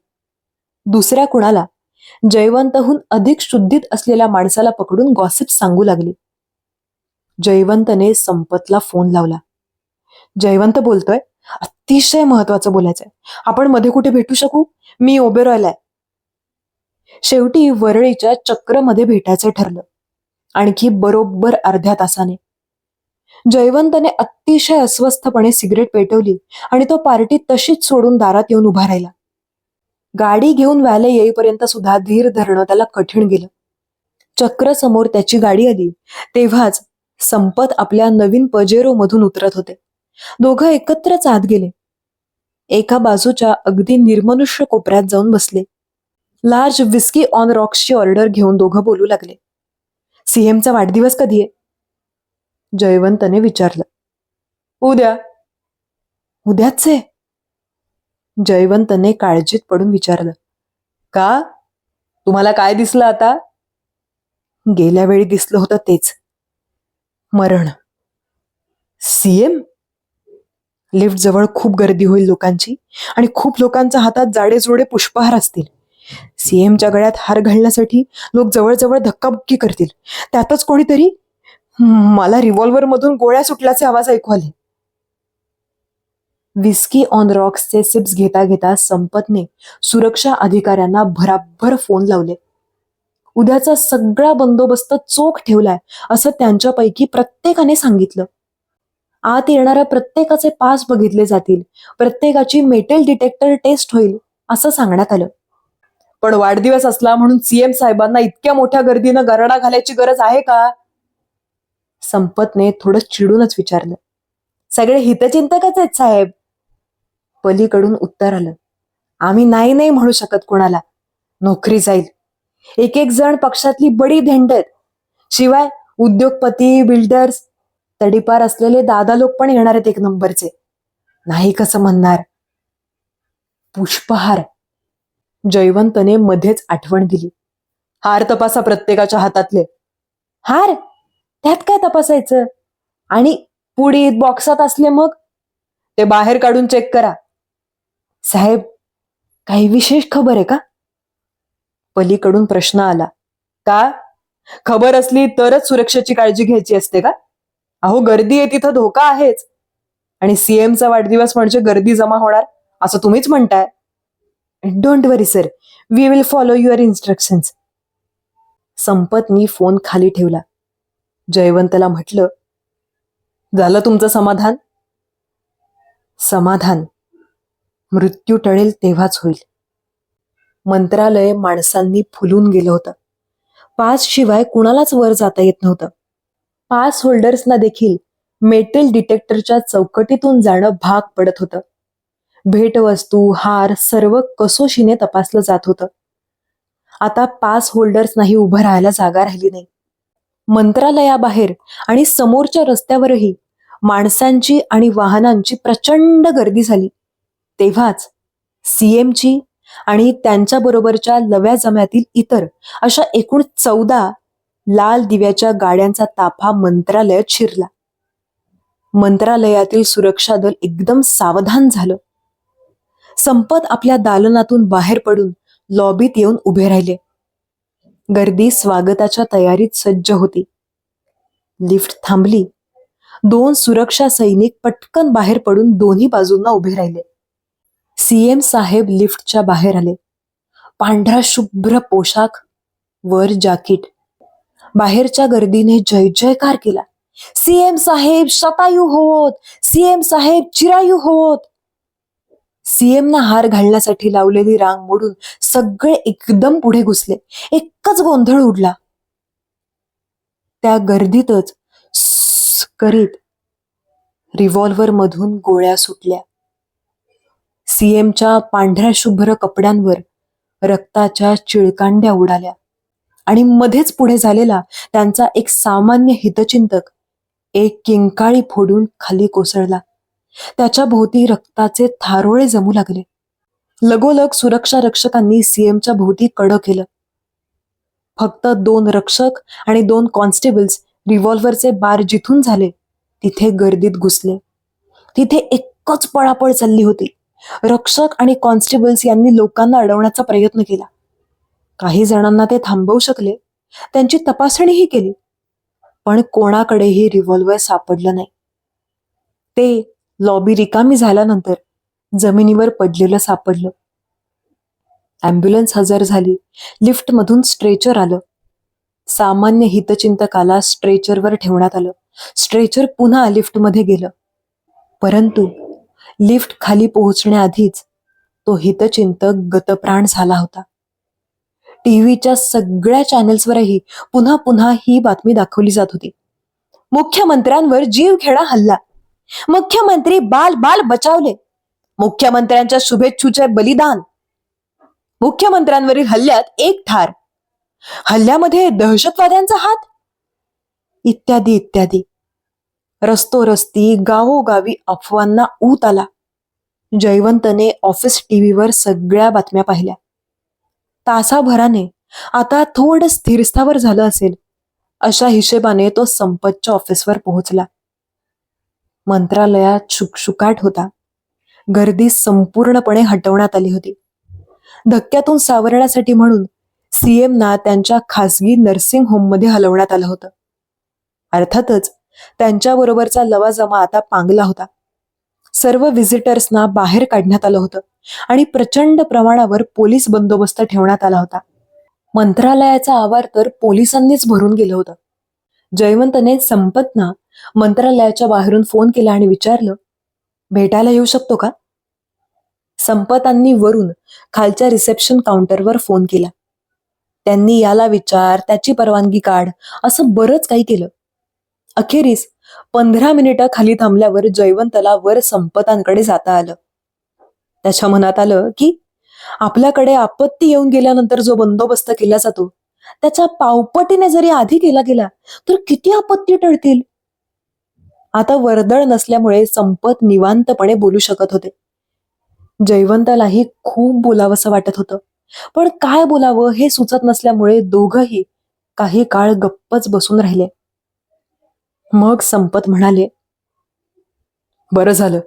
दुसऱ्या कुणाला, जयवंतहून अधिक शुद्धीत असलेल्या माणसाला पकडून गॉसिप सांगू लागली. जयवंतने संपतला फोन लावला. जयवंत बोलतोय, अतिशय महत्वाचं बोलायचंय. आपण मध्ये कुठे भेटू शकू? मी ओबेरॉयला आहे. शेवटी वरळीच्या चक्रमध्ये भेटायचं ठरलं. आणखी बरोबर अर्ध्या तासाने. जयवंतने अतिशय अस्वस्थपणे सिगरेट पेटवली आणि तो पार्टी तशीच सोडून दारात येऊन उभा राहिला. गाडी घेऊन व्हॅले येईपर्यंत सुद्धा धीर धरणं त्याला कठीण गेलं. चक्र समोर त्याची गाडी आली तेव्हाच संपत आपल्या नवीन पजेरो मधून उतरत होते. दोघं एकत्रच आत गेले. एका बाजूच्या अगदी निर्मनुष्य कोपऱ्यात जाऊन बसले. लार्ज विस्की ऑन रॉक्सची ऑर्डर घेऊन दोघं बोलू लागले. सीएमचा वाढदिवस कधी आहे? जयवंतने विचारलं. उद्या. उद्याच आहे? जयवंतने काळजीत पडून विचारलं. का? तुम्हाला काय दिसलं आता? गेल्या वेळी दिसलं होतं तेच, मरण. सीएम? लिफ्ट जवळ खूप गर्दी होईल लोकांची आणि खूप लोकांच्या हातात जाडेजोडे पुष्पहार असतील. सीएमच्या गळ्यात हार घालण्यासाठी लोक जवळजवळ धक्काबुक्की करतील. त्यातच कोणीतरी, मला रिव्हॉल्वर मधून गोळ्या सुटल्याचे आवाज ऐकू आले. विस्की ऑन रॉक्सचे सिप्स घेता घेता संपतने सुरक्षा अधिकाऱ्यांना भराभर फोन लावले. उद्याचा सगळा बंदोबस्त चोख ठेवलाय असं त्यांच्यापैकी प्रत्येकाने सांगितलं. आत येणाऱ्या प्रत्येकाचे पास बघितले जातील, प्रत्येकाची मेटल डिटेक्टर टेस्ट होईल असं सांगण्यात आलं. पण वाढदिवस असला म्हणून सीएम साहेबांना इतक्या मोठ्या गर्दीनं गराडा घालायची गरज आहे का? संपतने थोडं चिडूनच विचारलं. सगळे हितचिंतकच आहेत साहेब. पलीकडून उत्तर आलं. आम्ही नाही नाही म्हणू शकत कोणाला, नोकरी जाईल. एक एक जण पक्षातली बडी धेंड आहेत. शिवाय उद्योगपती, बिल्डर्स, तडीपार असलेले दादा लोक पण येणार आहेत एक नंबरचे. नाही कसं म्हणणार? पुष्पहार. जयवंतने मध्येच आठवण दिली. हार तपासा प्रत्येकाच्या हातातले. हार? त्यात काय तपासायचं? आणि पुडीत बॉक्सात असले मग? ते बाहेर काढून चेक करा. साहेब, काही विशेष खबर आहे का? पलीकडून प्रश्न आला. का? खबर असली तरच सुरक्षेची काळजी घ्यायची असते का? अहो, गर्दी आहे तिथं धोका आहेच. आणि सीएमचा वाढदिवस म्हणजे गर्दी जमा होणार असं तुम्हीच म्हणताय. Don't worry sir, we will follow your instructions. संपतनी फोन खाली ठेवला. जयवंतला म्हटलं, झालं तुमचं समाधान? समाधान? मृत्यू टळेल तेव्हाच होईल. मंत्रालय माणसांनी फुलून गेलं होतं. पास शिवाय कुणालाच वर जाता येत नव्हतं. पास होल्डर्सना देखील मेटल डिटेक्टरच्या चौकटीतून जाणं भाग पडत होतं. भेटवस्तू, हार सर्व कसोशीने तपासलं जात होतं. आता पास होल्डर्सनाही उभं राहायला जागा राहिली नाही. मंत्रालयाबाहेर आणि समोरच्या रस्त्यावरही माणसांची आणि वाहनांची प्रचंड गर्दी झाली. तेव्हाच सीएमची आणि त्यांच्याबरोबरच्या लव्या जम्यातील इतर अशा एकूण 14 लाल दिव्याच्या गाड्यांचा ताफा मंत्रालयात शिरला. मंत्रालयातील सुरक्षा दल एकदम सावधान झालं. संपत आपल्या दालनातून बाहेर पडून लॉबीत येऊन उभे राहिले. गर्दी स्वागताच्या तयारीत सज्ज होती. लिफ्ट थांबली. 2 सुरक्षा सैनिक पटकन बाहेर पडून दोन्ही बाजूंना उभे राहिले. सीएम साहेब लिफ्टच्या बाहेर आले. पांढरा शुभ्र पोशाख, वर जाकीट. बाहेरच्या गर्दीने जय जयकार केला. सीएम साहेब शतायू होत, सीएम साहेब चिरायू होत. सीएमना हार घालण्यासाठी लावलेली रांग मोडून सगळे एकदम पुढे घुसले. एकच गोंधळ उडला. त्या गर्दीतच करीत रिव्हॉल्व्हर मधून गोळ्या सुटल्या. सीएमच्या पांढऱ्या शुभ्र कपड्यांवर रक्ताच्या चिळकांड्या उडाल्या आणि मध्येच पुढे झालेला त्यांचा एक सामान्य हितचिंतक एक किंकाळी फोडून खाली कोसळला. त्याच्या भोवती रक्ताचे थारोळे जमू लागले. लगोलग सुरक्षा रक्षकांनी सीएमच्या भोवती कडं केलं. फक्त 2 रक्षक आणि 2 कॉन्स्टेबल्स रिव्हॉल्व्हरचे बार जिथून झाले तिथे गर्दीत घुसले. तिथे एकच पळापळ चालली होती. रक्षक आणि कॉन्स्टेबल्स यांनी लोकांना अडवण्याचा प्रयत्न केला. काही जणांना ते थांबवू शकले. त्यांची तपासणीही केली. पण कोणाकडेही रिव्हॉल्व्हर सापडलं नाही. ते लॉबी रिकामी झाल्यानंतर जमिनीवर पडलेलं सापडलं. ॲम्ब्युलन्स हजर झाली. लिफ्टमधून स्ट्रेचर आलं. सामान्य हितचिंतकाला स्ट्रेचरवर ठेवण्यात आलं. स्ट्रेचर पुन्हा लिफ्टमध्ये गेलं. परंतु लिफ्ट खाली पोहोचण्याआधीच तो हितचिंतक गतप्राण झाला होता. टीव्हीच्या सगळ्या चॅनेल्सवरही पुन्हा पुन्हा ही बातमी दाखवली जात होती. मुख्यमंत्र्यांवर जीवघेणा हल्ला. मुख्यमंत्री बाल बाल बचावले. मुख्यमंत्र्यांच्या शुभेच्छूचे बलिदान. मुख्यमंत्र्यांवरील हल्ल्यात 1 ठार. हल्ल्यामध्ये दहशतवाद्यांचा हात, इत्यादी इत्यादी. रस्तोरस्ती गावोगावी अफवांना ऊत आला. जयवंतने ऑफिस टीव्हीवर सगळ्या बातम्या पाहिल्या. तासाभराने आता थोडं स्थिरस्थावर झालं असेल अशा हिशेबाने तो संपतच्या ऑफिसवर पोहोचला. मंत्रालयात शुकशुकाट होता. गर्दी संपूर्णपणे हटवण्यात आली होती. धक्क्यातून सावरण्यासाठी म्हणून सीएमना त्यांच्या खासगी नर्सिंग होममध्ये हलवण्यात आलं होतं. अर्थातच त्यांच्याबरोबरचा लवाजमा आता पांगला होता. सर्व व्हिजिटर्सना बाहेर काढण्यात आलं होतं आणि प्रचंड प्रमाणावर पोलीस बंदोबस्त ठेवण्यात आला होता. मंत्रालयाचा आवार तर पोलिसांनीच भरून गेलं होतं. जयवंतने संपतना मंत्रालयाच्या बाहेरून फोन केला आणि विचारलं, भेटायला येऊ शकतो का? संपतांनी वरून खालच्या रिसेप्शन काउंटरवर फोन केला. त्यांनी याला विचार, त्याची परवानगी काढ असं बरंच काही केलं. अखेरीस 15 मिनिटं खाली थांबल्यावर जयवंतला वर संपतांकडे जाता आलं. त्याच्या मनात आलं की आपल्याकडे आपत्ती येऊन गेल्यानंतर जो बंदोबस्त केला जातो त्याच्या पावपटीने जरी आधी केला गेला तर किती आपत्ती टळतील. आता वर्दळ नसल्यामुळे संपत निवांतपणे बोलू शकत होते. जयवंतालाही खूप बोलावंसं वाटत होतं, पण काय बोलावं हे सुचत नसल्यामुळे दोघंही काही काळ गप्पच बसून राहिले. मग संपत म्हणाले, बरं झालं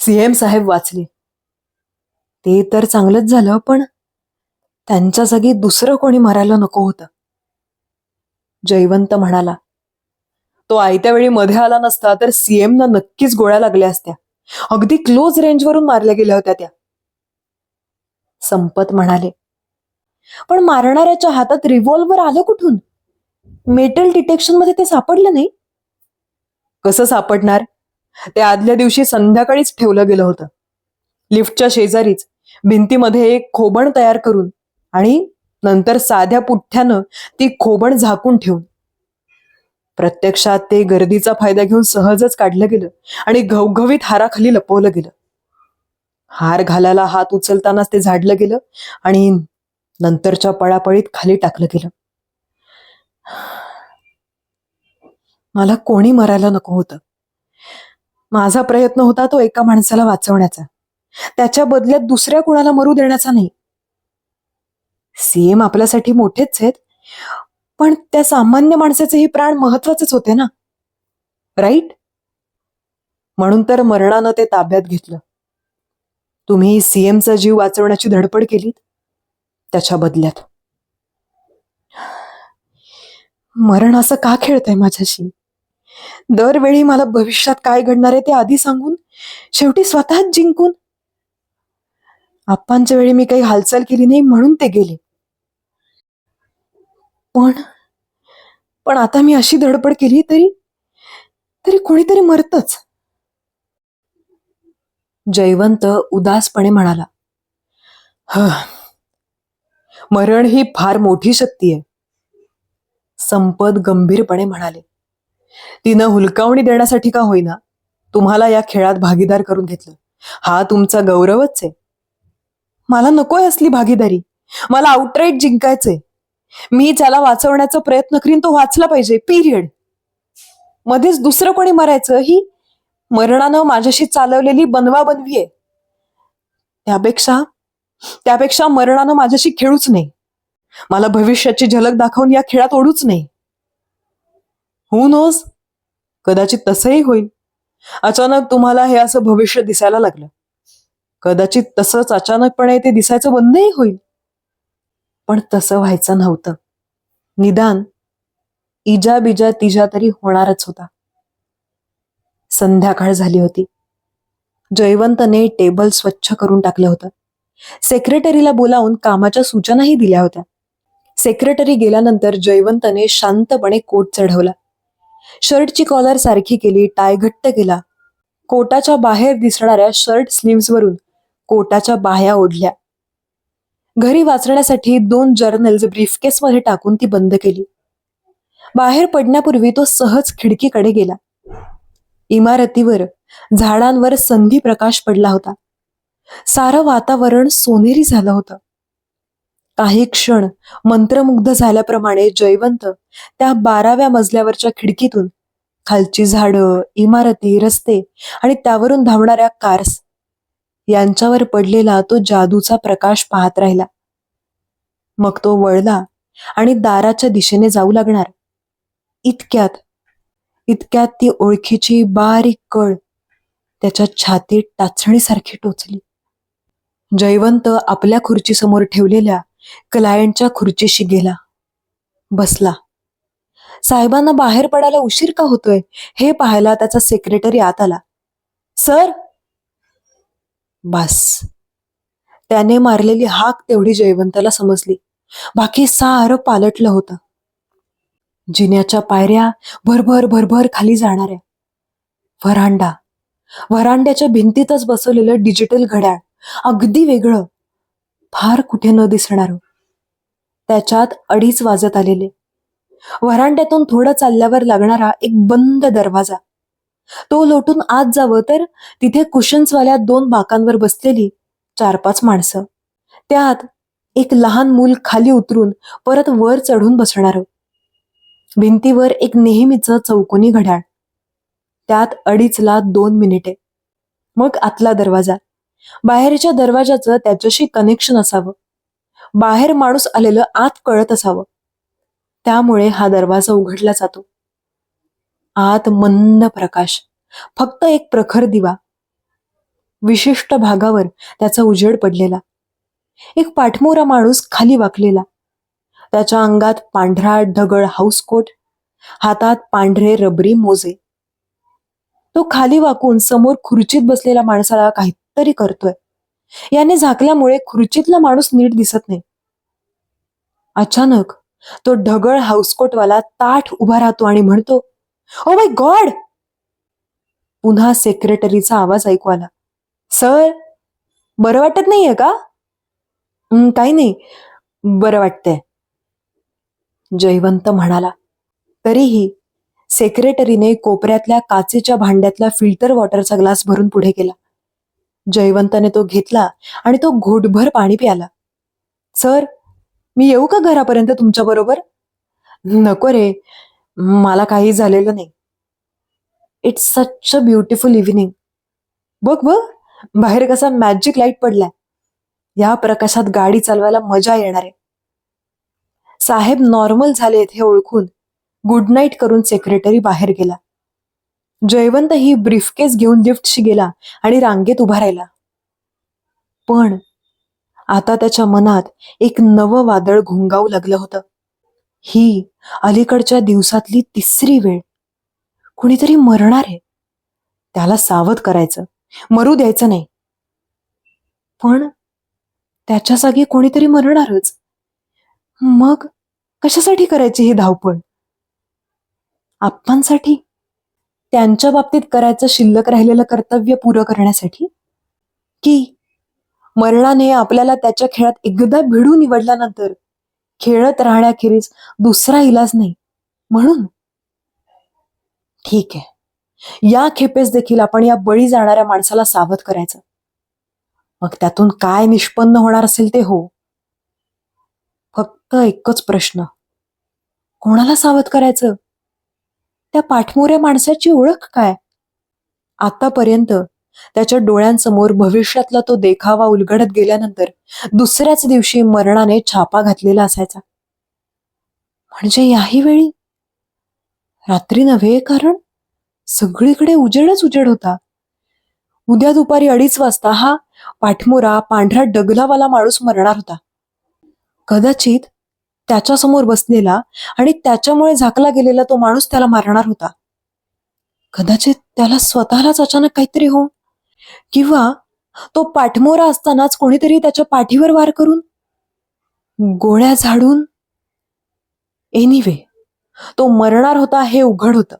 सीएम साहेब वाचले. ते तर चांगलंच झालं, पण त्यांच्या जागी दुसरं कोणी मरायला नको होतं. जयवंत म्हणाला, तो आयत्या वेळी मध्ये आला नसता तर सीएमना नक्कीच गोळ्या लागल्या असत्या. अगदी क्लोज रेंजवरून मारल्या गेल्या होत्या त्या. संपत म्हणाले, पण मारणाऱ्याच्या हातात रिव्हॉल्व्हर आलं कुठून? मेटल डिटेक्शन मध्ये ते सापडलं नाही. कसं सापडणार? ते आदल्या दिवशी संध्याकाळीच ठेवलं गेलं होतं. लिफ्टच्या शेजारीच भिंतीमध्ये एक खोबण तयार करून आणि नंतर साध्या पुठ्ठ्यानं ती खोबण झाकून ठेवून. प्रत्यक्षात ते गर्दीचा फायदा घेऊन सहजच काढलं गेलं आणि घवघवीत हाराखाली लपवलं गेलं. हार घालायला हात उचलतानाच ते झाडलं गेलं आणि नंतरच्या पळापळीत खाली टाकलं गेलं. मला कोणी मरायला नको होतं. माझा प्रयत्न होता तो एका माणसाला वाचवण्याचा, त्याच्या बदल्यात दुसऱ्या कुणाला मरू देण्याचा नाही. सीएम आपल्यासाठी मोठेच आहेत, पण त्या सामान्य माणसाचेही प्राण महत्वाचेच होते ना, राईट? म्हणून तर मरणानं ते ताब्यात घेतलं. तुम्ही सीएमचा जीव वाचवण्याची धडपड केलीत त्याच्या बदल्यात. मरण असं का खेळतंय माझ्याशी? दरवेळी मला भविष्यात काय घडणार आहे ते आधी सांगून शेवटी स्वतःच जिंकून. आप्पांच्या वेळी मी काही हालचाल केली नाही म्हणून ते गेले, पण आता मी अशी धडपड केली तरी तरी कोणीतरी मरतच. जयवंत उदासपणे म्हणाला, मरण ही फार मोठी शक्ती आहे. संपत गंभीरपणे म्हणाले, तिनं हुलकावणी देण्यासाठी का होईना तुम्हाला या खेळात भागीदार करून घेतलं. हा तुमचा गौरवच आहे. मला नकोय असली भागीदारी. मला आउटराईट जिंकायचंय. मी ज्याला वाचवण्याचा प्रयत्न करीन तो वाचला पाहिजे, पिरियड. मध्येच दुसरं कोणी मरायचं ही मरणानं माझ्याशी चालवलेली बनवाबनवी आहे. त्यापेक्षा मरणानं माझ्याशी खेळूच नाही. मला भविष्याची झलक दाखवून या खेळात ओढूच नाही. हू नोज, कदाचित तसंही होईल. अचानक तुम्हाला हे असं भविष्य दिसायला लागलं. कदाचित तसंच अचानकपणे ते दिसायचं बंदही होईल. पण तसं व्हायचं नव्हतं. निदान इजा बिजा तिजा तरी होणारच होता. संध्याकाळ झाली होती. जयवंतने टेबल स्वच्छ करून टाकलं होतं. सेक्रेटरीला बोलावून कामाच्या सूचनाही दिल्या होत्या. सेक्रेटरी गेल्यानंतर जयवंतने शांतपणे कोट चढवला. शर्टची कॉलर सारखी केली, टाय घट्ट केला. कोटाच्या बाहेर दिसणाऱ्या शर्ट स्लीव्हजवरून कोटाच्या बाह्या ओढल्या. घरी वाचण्यासाठी 2 जर्नल्स ब्रीफकेसमध्ये टाकून ती बंद केली. बाहेर पडण्यापूर्वी तो सहज खिडकीकडे गेला. इमारतीवर, झाडांवर संधी प्रकाश पडला होता. सारं वातावरण सोनेरी झालं होतं. काही क्षण मंत्रमुग्ध झाल्याप्रमाणे जयवंत त्या 12व्या मजल्यावरच्या खिडकीतून खालची झाडं, इमारती, रस्ते आणि त्यावरून धावणाऱ्या कार्स यांच्यावर पडलेला तो जादूचा प्रकाश पाहत राहिला. मग तो वळला आणि दाराच्या दिशेने जाऊ लागणार. इतक्यात ती ओळखीची बारीक कळ त्याच्या छातीत टाचणीसारखी टोचली. जयवंत आपल्या खुर्चीसमोर ठेवलेल्या क्लायंटच्या खुर्चीशी गेला, बसला. साहेबांना बाहेर पडायला उशीर का होतोय हे पाहायला त्याचा सेक्रेटरी आत आला. सर. बस. त्याने मारलेली हाक तेवढी जयवंताला समजली. बाकी सारं पालटलं होतं. जिन्याच्या पायऱ्या भरभर भरभर खाली जाणाऱ्या. व्हरांड्याच्या भिंतीतच बसवलेलं डिजिटल घड्याळ, अगदी वेगळं, फार कुठे न दिसणार. त्याच्यात 2:30 वाजत आलेले. व्हरांड्यातून थोडं चालल्यावर लागणारा एक बंद दरवाजा. तो लोटून आत जावं तर तिथे कुशन्सवाल्या 2 बाकांवर बसलेली 4-5 माणसं. त्यात एक लहान मूल खाली उतरून परत वर चढून बसणार. भिंतीवर एक नेहमीचं चौकोनी घड्याळ. त्यात 2:30ला 2 मिनिटे. मग आतला दरवाजा. बाहेरच्या दरवाजाचं त्याच्याशी कनेक्शन असावं. बाहेर माणूस आलेलं आत कळत असावं. त्यामुळे हा दरवाजा उघडला जातो. आत मंद प्रकाश, फक्त एक प्रखर दिवा. विशिष्ट भागावर त्याचा उजेड पडलेला. एक पाठमोरा माणूस खाली वाकलेला. त्याच्या अंगात पांढरा ढगळ हाऊसकोट, हातात पांढरे रबरी मोजे. तो खाली वाकून समोर खुर्चीत बसलेल्या माणसाला काहीतरी करतोय. याने झाकल्यामुळे खुर्चीतला माणूस नीट दिसत नाही. अचानक तो ढगळ हाऊसकोटवाला ताठ उभा राहतो आणि म्हणतो, ओ माय गॉड. पुन्हा सेक्रेटरीचा आवाज ऐकू आला, सर. बरं वाटत नाहीये का? काही नाही, बरं वाटतंय, जयवंत म्हणाला. तरीही सेक्रेटरीने कोपऱ्यातल्या काचेच्या भांड्यातला फिल्टर वॉटरचा ग्लास भरून पुढे केला. जयवंताने तो घेतला आणि तो घोटभर पाणी प्याला. सर, मी येऊ का घरापर्यंत तुमच्या बरोबर? नको रे, मला काही झालेलं नाही. It's such a beautiful evening. बघ बघ, बाहेर कसा मॅजिक लाईट पडलाय. या प्रकाशात गाडी चालवायला मजा येणार आहे. साहेब नॉर्मल झालेत हे ओळखून गुड नाईट करून सेक्रेटरी बाहेर गेला. जयवंत ही ब्रीफकेस घेऊन लिफ्टशी गेला आणि रांगेत उभा राहिला. पण आता त्याच्या मनात एक नवं वादळ घुंगावू लागलं होतं. ही अलीकडच्या दिवसातली तिसरी वेळ. कुणीतरी मरणार आहे, त्याला सावध करायचं, मरू द्यायचं नाही. पण त्याच्या जागी कोणीतरी मरणारच. मग कशासाठी करायची ही धावपळ? आप्पांसाठी? त्यांच्या बाबतीत करायचं शिल्लक राहिलेलं कर्तव्य पुरं करण्यासाठी? की मरणाने आपल्याला त्याच्या खेळात एकदा भिडू निवडल्यानंतर खेळत राहण्याखेरीज दुसरा इलाज नाही म्हणून? ठीक आहे, या खेपेस देखील आपण या बळी जाणाऱ्या माणसाला सावध करायचं. मग त्यातून काय निष्पन्न होणार असेल ते हो. फक्त एकच प्रश्न, कोणाला सावध करायचं? त्या पाठमोऱ्या माणसाची ओळख काय? आतापर्यंत त्याच्या डोळ्यांसमोर भविष्यातला तो देखावा उलगडत गेल्यानंतर दुसऱ्याच दिवशी मरणाने छापा घातलेला असायचा. म्हणजे याही वेळी रात्री नव्हे, कारण सगळीकडे उजेडच उजेड होता. उद्या दुपारी 2:30 वाजता हा पाठमोरा पांढरा डगलावाला माणूस मरणार होता. कदाचित त्याच्यासमोर बसलेला आणि त्याच्यामुळे झाकला गेलेला तो माणूस त्याला मारणार होता. कदाचित त्याला स्वतःलाच अचानक काहीतरी हो, किंवा तो पाठमोरा असतानाच कोणीतरी त्याच्या पाठीवर वार करून, गोळ्या झाडून. एनिवे, तो मरणार होता हे उघड होतं.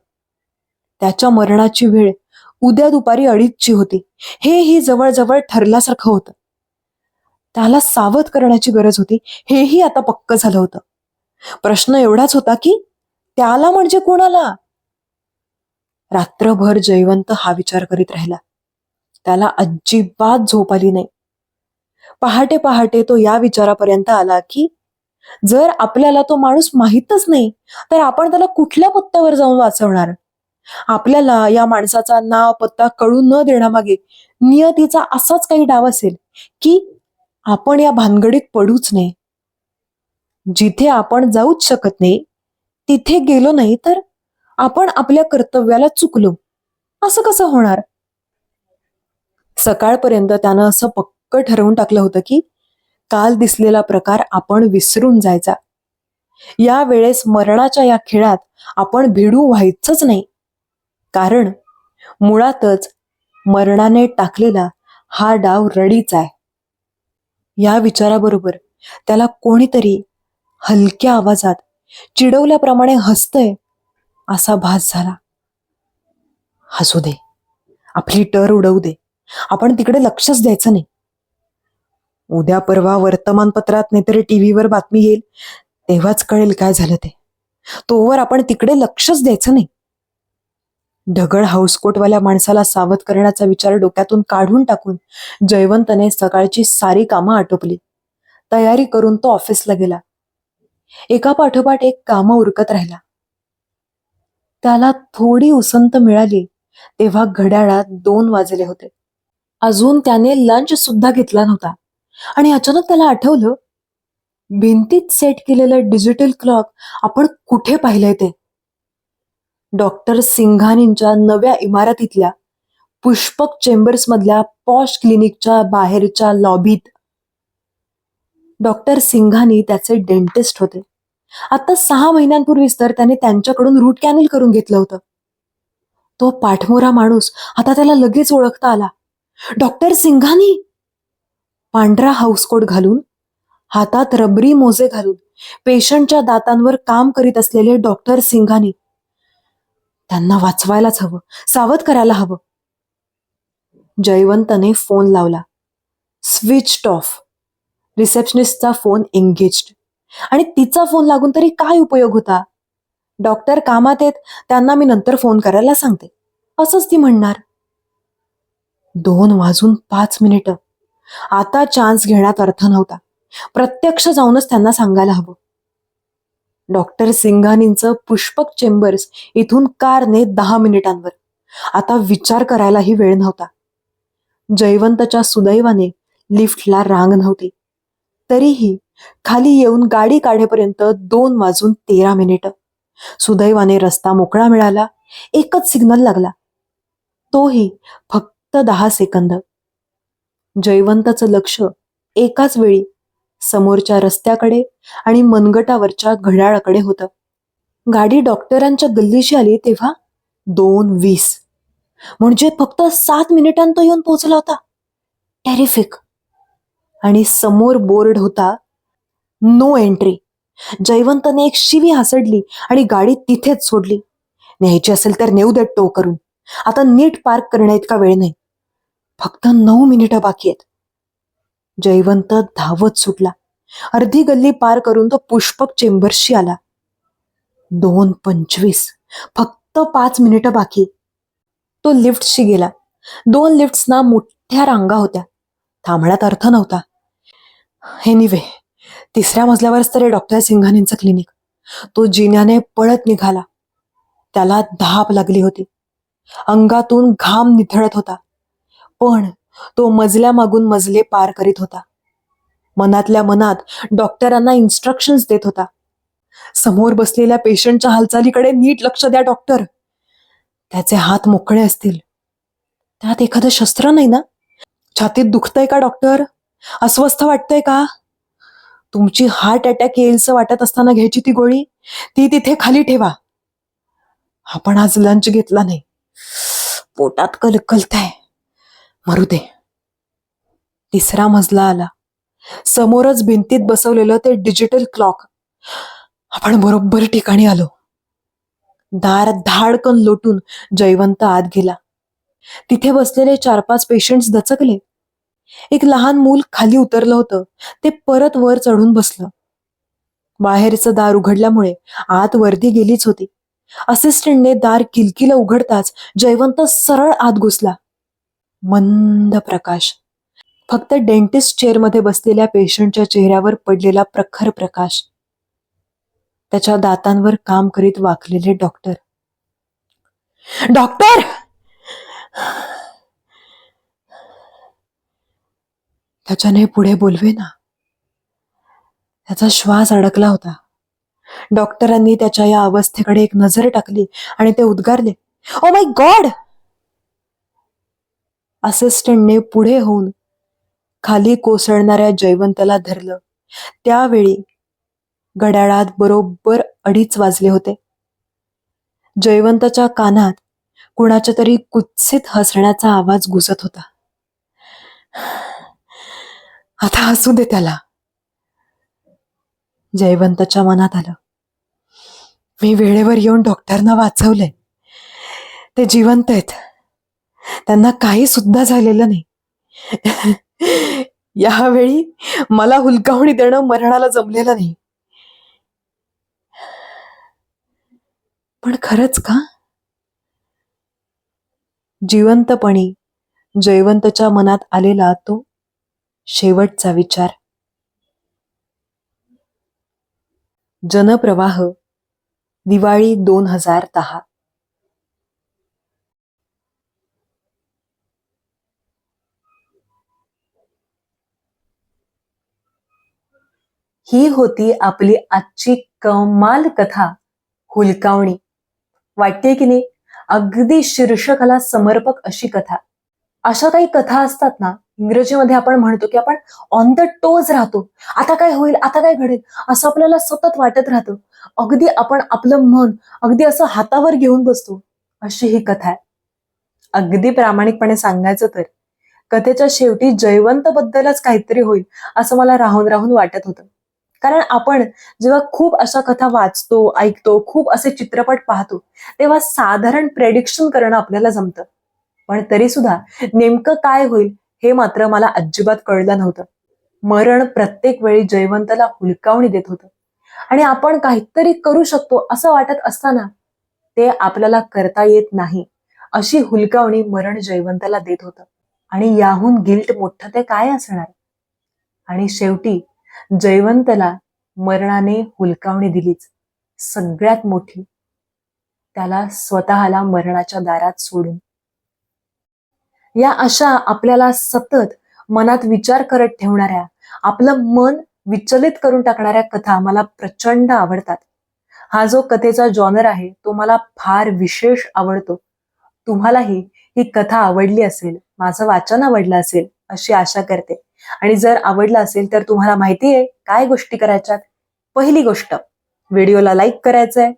त्याच्या मरणाची वेळ उद्या दुपारी 2:30ची होती हेही जवळजवळ ठरल्यासारखं होतं. त्याला सावध करण्याची गरज होती हेही आता पक्क झालं होतं. प्रश्न एवढाच होता की त्याला म्हणजे कोणाला? रात्रभर जयवंत हा विचार करीत राहिला. त्याला अजिबात झोप आली नाही. पहाटे पहाटे तो या विचारापर्यंत आला की जर आपल्याला तो माणूस माहीतच नाही तर आपण त्याला कुठल्या पत्त्यावर जाऊन वाचवणार? आपल्याला या माणसाचा नाव पत्ता कळू न देण्यामागे नियतीचा असाच काही डाव असेल की आपण या भानगडीत पडूच नये. जिथे आपण जाऊच शकत नाही तिथे गेलो नाही तर आपण आपल्या कर्तव्याला चुकलो असं कसं होणार? सकाळपर्यंत त्यानं असं पक्क ठरवून टाकलं होतं की काल दिसलेला प्रकार आपण विसरून जायचा. या वेळेस मरणाच्या या खेळात आपण भिडू व्हायचंच नाही. कारण मुळातच मरणाने टाकलेला हा डाव रडीच आहे. या विचाराबरोबर त्याला कोणीतरी हलक्या आवाजात चिडवल्याप्रमाणे हसतंय असा भास झाला. हसू दे, आपली टर उडवू दे, आपण तिकडे लक्षच द्यायचं नाही. उद्या परवा वर्तमानपत्रात नाहीतरी टीव्हीवर बातमी येईल तेव्हाच कळेल काय झालं ते. तोवर आपण तिकडे लक्षच द्यायचं नाही. ढगळ हाऊसकोटवाल्या माणसाला सावध करण्याचा विचार डोक्यातून काढून टाकून जयवंतने सकाळची सारी कामं आटोपली. तयारी करून तो ऑफिसला गेला. एका पाठोपाठ एक कामं उरकत राहिला. त्याला थोडी उसंत मिळाली तेव्हा घड्याळात 2 वाजले होते. अजून त्याने लंच सुद्धा घेतला नव्हता आणि अचानक त्याला आठवलं, भिंतीत सेट केलेलं डिजिटल क्लॉक आपण कुठे पाहिलंय ते. डॉक्टर सिंघानींच्या नव्या इमारतीतल्या पुष्पक चेंबर्स मधल्या पॉश क्लिनिकच्या बाहेरच्या लॉबीत. डॉक्टर सिंघानी त्याचे डेंटिस्ट होते. आता 6 महिन्यांपूर्वीच तर त्याने त्यांच्याकडून रूट कॅनल करून घेतलं होतं. तो पाठमोरा माणूस आता त्याला लगेच ओळखता आला. डॉक्टर सिंघानी. पांढरा हाऊसकोट घालून, हातात रबरी मोजे घालून पेशंटच्या दातांवर काम करीत असलेले डॉक्टर सिंघानी. त्यांना वाचवायलाच हवं, सावध करायला हवं. जयवंतने फोन लावला. Switch off. रिसेप्शनिस्टचा फोन एंगेज्ड. आणि तिचा फोन लागून तरी काय उपयोग होता? डॉक्टर कामात आहेत, त्यांना मी नंतर फोन करायला सांगते, असंच ती म्हणणार. 2:05. आता चान्स घेण्यात अर्थ नव्हता. प्रत्यक्ष जाऊनच त्यांना सांगायला हवं. डॉक्टर सिंघानींचं पुष्पक चेंबर्स इथून कारने 10 मिनिटांवर. आता विचार करायलाही वेळ नव्हता. जयवंतच्या सुदैवाने लिफ्टला रांग नव्हती. तरीही खाली येऊन गाडी काढेपर्यंत 2:13. सुदैवाने रस्ता मोकळा मिळाला. एकच सिग्नल लागला, तोही फक्त 10 सेकंद. जयवंतचं लक्ष एकाच वेळी समोरच्या रस्त्याकडे आणि मनगटावरच्या घड्याळाकडे होतं. गाडी डॉक्टरांच्या गल्लीशी आली तेव्हा 2:20. म्हणजे फक्त 7 मिनिटांत तो येऊन पोहोचला होता. टेरिफिक. आणि समोर बोर्ड होता, नो एंट्री. जयवंतने एक शिवी हासडली आणि गाडी तिथेच सोडली. न्यायची असेल तर नेऊ देत टो करून. आता नीट पार्क करण्याइतका वेळ नाही. फक्त 9 मिनिटं बाकी आहेत. जयवंत धावत सुटला. अर्धी गल्ली पार करून तो पुष्पक चेंबर्सशी आला. 2:25. फक्त 5 मिनिटं बाकी. तो लिफ्टशी गेला. 2 लिफ्ट्सना मोठ्या रांगा होत्या. थांबण्यात अर्थ नव्हता. एनिवे, 3ऱ्या मजल्यावरच तर डॉक्टर सिंघानींचं क्लिनिक. तो जिन्याने पळत निघाला. त्याला धाप लागली होती. अंगातून घाम निथळत होता. पण तो मजल्यामागून मजले पार करीत होता. मनातल्या मनात डॉक्टरांना इन्स्ट्रक्शन्स देत होता. समोर बसलेल्या पेशंटच्या हालचालीकडे नीट लक्ष द्या डॉक्टर. त्याचे हात मोकळे असतील. त्यात एखादं शस्त्र नाही ना? छातीत दुखतंय का डॉक्टर? अस्वस्थ वाटतंय का? तुमची हार्ट अटॅक येईलचं वाटत असताना घ्यायची ती गोळी, ती तिथे खाली ठेवा. आपण आज लंच घेतला नाही. पोटात कलकलतंय. मरू दे. 3रा मजला आला. समोरच भिंतीत बसवलेलं ते डिजिटल क्लॉक. आपण बरोबर ठिकाणी आलो. दार धाडकन लोटून जयवंत आत गेला. तिथे बसलेले 4-5 पेशंट्स दचकले. एक लहान मूल खाली उतरलं होतं. ते परत वर चढून बसलं. बाहेरचं दार उघडल्यामुळे आत वर्दी गेलीच होती. असिस्टंटने दार किलकिला उघडताच जयवंत सरळ आत घुसला. मंद प्रकाश. फक्त डेंटिस्ट चेअरमध्ये बसलेल्या पेशंटच्या चेहऱ्यावर पडलेला प्रखर प्रकाश. त्याच्या दातांवर काम करीत वाकलेले डॉक्टर. डॉक्टर! त्याच्याने पुढे बोलवे ना. त्याचा श्वास अडकला होता. डॉक्टरांनी त्याच्या या अवस्थेकडे एक नजर टाकली आणि ते उद्गारले, ओ माय गॉड! असिस्टंटने पुढे होऊन खाली कोसळणाऱ्या जयवंतला धरलं. त्यावेळी घड्याळात बरोबर 2:30 वाजले होते. जयवंतच्या कानात कुणाच्या तरी कुत्सित हसण्याचा आवाज घुसत होता. आता हसू दे त्याला. जयवंतच्या मनात आलं, मी वेळेवर येऊन डॉक्टरना वाचवलंय. ते जिवंत आहेत. त्यांना काही सुद्धा झालेलं नाही. यावेळी मला हुलकावणी देणं मरणाला जमलेलं नाही. पण खरंच का? जिवंतपणी जयवंतच्या मनात आलेला तो शेवटचा विचार. जनप्रवाह, दिवाळी 2010. ही होती आपली आजची कमाल कथा, हुलकावणी. वाटते की नाही? अगदी शीर्षकाला समर्पक अशी कथा. अशा काही कथा असतात ना, इंग्रजीमध्ये आपण म्हणतो की आपण ऑन द टोज राहतो. आता काय होईल, आता काय घडेल, असं आपल्याला सतत वाटत राहतं. अगदी आपण आपलं मन अगदी असं हातावर घेऊन बसतो. अशी ही कथा आहे. अगदी प्रामाणिकपणे सांगायचं तर कथेच्या शेवटी जयवंत बद्दलच काहीतरी होईल असं मला राहून राहून वाटत होतं. कारण आपण जेव्हा खूप अशा कथा वाचतो, ऐकतो, खूप असे चित्रपट पाहतो, तेव्हा साधारण प्रेडिक्शन करणं आपल्याला जमतं. पण तरी सुद्धा नेमकं काय होईल हे मात्र मला अजिबात कळलं नव्हतं. मरण प्रत्येक वेळी जयवंतला हुलकावणी देत होतं आणि आपण काहीतरी करू शकतो असं वाटत असताना ते आपल्याला करता येत नाही अशी हुलकावणी मरण जयवंतला देत होतं. आणि याहून गिल्ट मोठं ते काय असणार. आणि शेवटी जयवंतला मरणाने हुलकावणी दिलीच, सगळ्यात मोठी, त्याला स्वतःला मरणाच्या दारात सोडून. या अशा आपल्याला सतत मनात विचार करत ठेवणाऱ्या, आपलं मन विचलित करून टाकणाऱ्या कथा मला प्रचंड आवडतात. हा जो कथेचा जॉनर आहे तो मला फार विशेष आवडतो. तुम्हालाही ही कथा आवडली असेल, माझं वाचन आवडलं असेल अशी आशा करते. आणि जर आवडलं असेल तर तुम्हाला माहिती आहे काय गोष्टी करायच्यात. पहिली गोष्ट, व्हिडिओला लाईक करायचंय.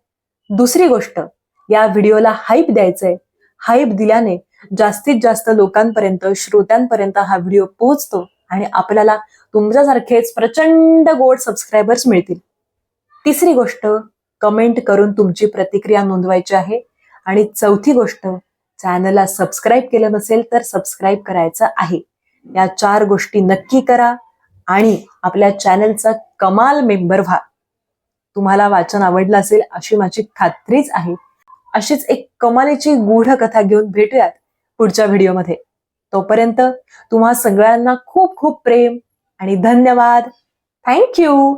दुसरी गोष्ट, या व्हिडिओला हाईप द्यायचंय. हाईप दिल्याने जास्तीत जास्त लोकांपर्यंत, श्रोत्यांपर्यंत हा व्हिडिओ पोहोचतो आणि आपल्याला तुमच्यासारखेच प्रचंड गोड सबस्क्रायबर्स मिळतील. तिसरी गोष्ट, कमेंट करून तुमची प्रतिक्रिया नोंदवायची आहे. आणि चौथी गोष्ट, चॅनलला सबस्क्राईब केलं नसेल तर सबस्क्राईब करायचं आहे. या 4 गोष्टी नक्की करा आणि आपल्या चॅनलचा कमाल मेंबर व्हा. तुम्हाला वाचन आवडलं असेल अशी माझी खात्रीच आहे. अशीच एक कमालीची गूढ कथा घेऊन भेटूयात पुढच्या व्हिडिओमध्ये. तोपर्यंत तुम्हा सगळ्यांना खूप खूप प्रेम आणि धन्यवाद. थँक्यू.